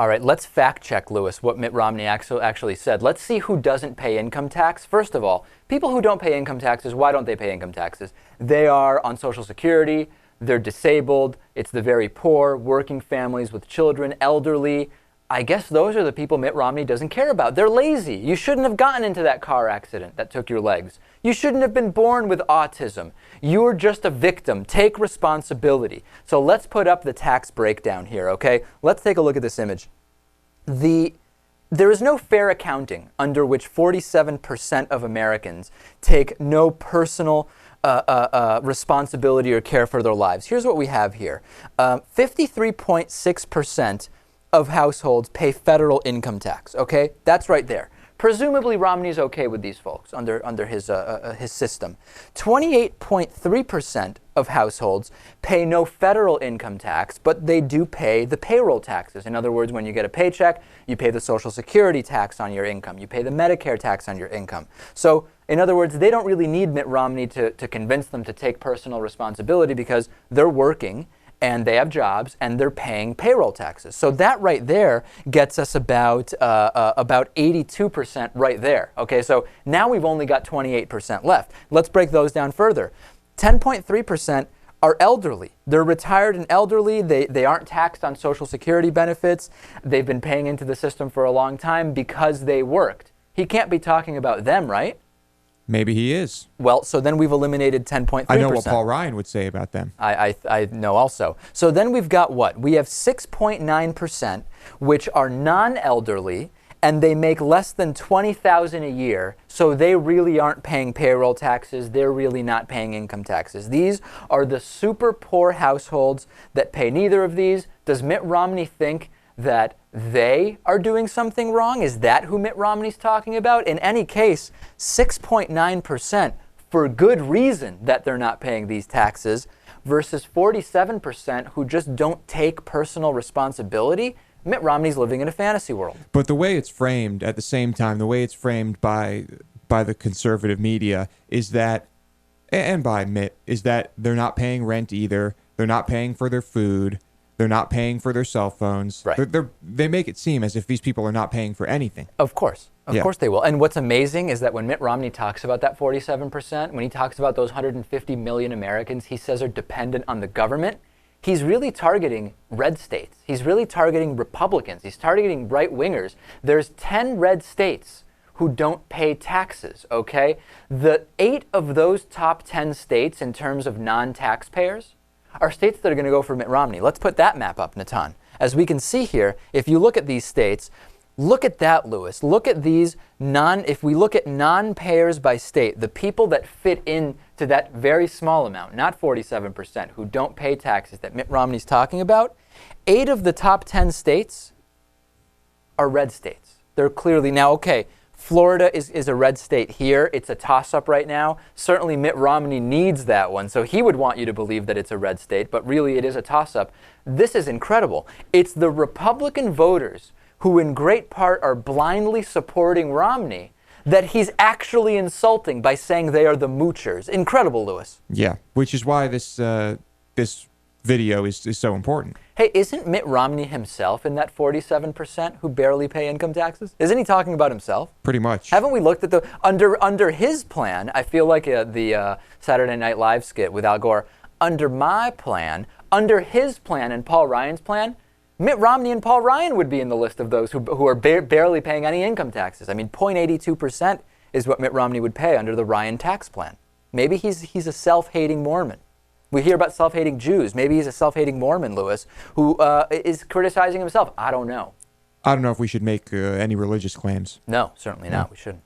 All right, let's fact check, Lewis, what Mitt Romney actually said. Let's see who doesn't pay income tax. First of all, people who don't pay income taxes, why don't they pay income taxes? They are on Social Security, they're disabled, it's the very poor, working families with children, elderly. I guess those are the people Mitt Romney doesn't care about. They're lazy. You shouldn't have gotten into that car accident that took your legs. You shouldn't have been born with autism. You're just a victim. Take responsibility. So let's put up the tax breakdown here, okay? Let's take a look at this image. There is no fair accounting under which 47% of Americans take no personal responsibility or care for their lives. Here's what we have here. 53.6% of households pay federal income tax, okay? That's right there. Presumably Romney's okay with these folks under his system. 28.3% of households pay no federal income tax, but they do pay the payroll taxes. In other words, when you get a paycheck, you pay the Social Security tax on your income. You pay the Medicare tax on your income. So, in other words, they don't really need Mitt Romney to convince them to take personal responsibility because they're working and they have jobs, and they're paying payroll taxes. So that right there gets us about 82% right there. Okay, so now we've only got 28% left. Let's break those down further. 10.3% are elderly. They're retired and elderly. They aren't taxed on Social Security benefits. They've been paying into the system for a long time because they worked. He can't be talking about them, right? Maybe he is. Well, so then we've eliminated 10.3%. I know what Paul Ryan would say about them. I know also. So then we've got what? We have 6.9%, which are non-elderly, and they make less than $20,000 a year, so they really aren't paying payroll taxes. They're really not paying income taxes. These are the super poor households that pay neither of these. Does Mitt Romney think that they are doing something wrong? Is that who Mitt Romney's talking about? In any case, 6.9% for good reason that they're not paying these taxes versus 47% who just don't take personal responsibility. Mitt Romney's living in a fantasy world. But the way it's framed, at the same time, the way it's framed by the conservative media is that, and by Mitt, is that they're not paying rent either. They're not paying for their food. They're not paying for their cell phones. Right. They make it seem as if these people are not paying for anything. Of course. Of course they will. And what's amazing is that when Mitt Romney talks about that 47%, when he talks about those 150 million Americans he says are dependent on the government, he's really targeting red states. He's really targeting Republicans. He's targeting right-wingers. There's 10 red states who don't pay taxes, okay? The 8 of those top 10 states in terms of non-taxpayers are states that are going to go for Mitt Romney. Let's put that map up, Natan. As we can see here, if you look at these states, look at that, Lewis. Look at these if we look at non-payers by state, the people that fit into that very small amount, not 47%, who don't pay taxes that Mitt Romney's talking about, 8 of the top 10 states are red states. They're clearly, now, okay, Florida is a red state here. It's a toss-up right now. Certainly Mitt Romney needs that one, so he would want you to believe that it's a red state, but really it is a toss-up. This is incredible. It's the Republican voters who in great part are blindly supporting Romney that he's actually insulting by saying they are the moochers. Incredible, Lewis. Yeah, which is why this video is so important. Hey, isn't Mitt Romney himself in that 47% who barely pay income taxes? Isn't he talking about himself? Pretty much. Haven't we looked at the under his plan? I feel like the Saturday Night Live skit with Al Gore. Under my plan, under his plan and Paul Ryan's plan, Mitt Romney and Paul Ryan would be in the list of those who are barely paying any income taxes. I mean, 0.82% is what Mitt Romney would pay under the Ryan tax plan. Maybe he's a self-hating Mormon. We hear about self-hating Jews. Maybe he's a self-hating Mormon, Lewis, who is criticizing himself. I don't know. I don't know if we should make any religious claims. No, certainly not. We shouldn't.